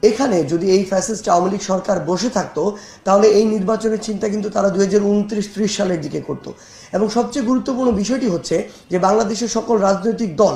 এখানে যদি এই ফ্যাসিস্ট আওয়ামী লীগ সরকার বসে থাকতো তাহলে এই নির্বাচনের চিন্তা কিন্তু তারা 2029-30 সালের দিকে করত। এবং সবচেয়ে গুরুত্বপূর্ণ বিষয়টি হচ্ছে যে বাংলাদেশের সকল রাজনৈতিক দল,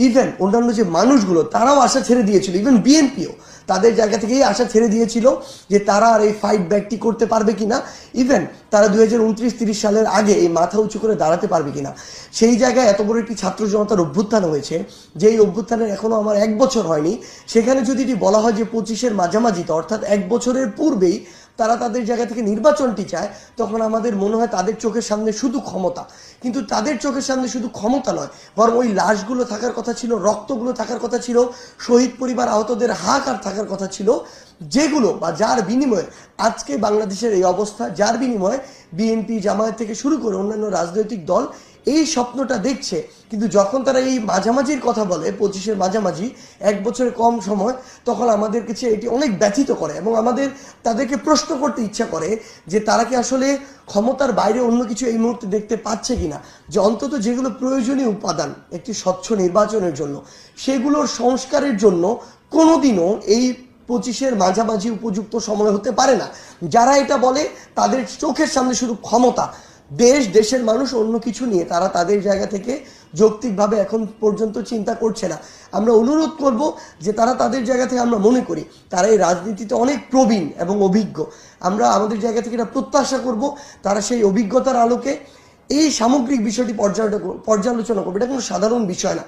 ইভেন অন্যান্য যে মানুষগুলো, তারাও আশা ছেড়ে দিয়েছিল। ইভেন বিএনপিও তাদের জায়গা থেকেই আশা ছেড়ে দিয়েছিল যে তারা আর এই ফাইট ব্যাকটি করতে পারবে কিনা, ইভেন তারা 2029-30 সালের আগে এই মাথা উঁচু করে দাঁড়াতে পারবে কিনা। সেই জায়গায় এত বড় একটি ছাত্র জনতার অভ্যুত্থান হয়েছে, যে এই অভ্যুত্থানের এখনো আমার 1 বছর হয়নি। সেখানে যদি এটি বলা হয় যে 25-এর মাঝামাঝিতে, অর্থাৎ 1 বছরের পূর্বেই তারা তাদের জায়গা থেকে নির্বাচনটি চায়, তখন আমাদের মনে হয় তাদের চোখের সামনে শুধু ক্ষমতা। কিন্তু তাদের চোখের সামনে শুধু ক্ষমতা নয়, বরং ওই লাশগুলো থাকার কথা ছিল, রক্তগুলো থাকার কথা ছিল, শহীদ পরিবার আহতদের হাহাকার থাকার কথা ছিল, যেগুলো বা যার বিনিময়ে আজকে বাংলাদেশের এই অবস্থা, যার বিনিময়ে বিএনপি, জামায়াত থেকে শুরু করে অন্যান্য রাজনৈতিক দল এই স্বপ্নটা দেখছে। কিন্তু যখন তারা এই মাঝামাঝির কথা বলে, 25-এর মাঝামাঝি, 1 বছরের কম সময়, তখন আমাদের কাছে এটি অনেক ব্যথিত করে এবং আমাদের তাদেরকে প্রশ্ন করতে ইচ্ছা করে যে তারা কি আসলে ক্ষমতার বাইরে অন্য কিছু এই মুহূর্তে দেখতে পাচ্ছে কিনা, যে অন্তত যেগুলো প্রয়োজনীয় উপাদান একটি স্বচ্ছ নির্বাচনের জন্য, সেগুলোর সংস্কারের জন্য কোনোদিনও এই 25-এর মাঝামাঝি উপযুক্ত সময় হতে পারে না। যারা এটা বলে তাদের চোখের সামনে শুধু ক্ষমতা, দেশ, দেশের মানুষ অন্য কিছু নিয়ে তারা তাদের জায়গা থেকে যৌক্তিকভাবে এখন পর্যন্ত চিন্তা করছে না। আমরা অনুরোধ করব যে তারা তাদের জায়গা থেকে, আমরা মনে করি তারা এই রাজনীতিতে অনেক প্রবীণ এবং অভিজ্ঞ, আমরা আমাদের জায়গা থেকে এটা প্রত্যাশা করব তারা সেই অভিজ্ঞতার আলোকে এই সামগ্রিক বিষয়টি পর্যালোচনা করবে। এটা কোনো সাধারণ বিষয় না।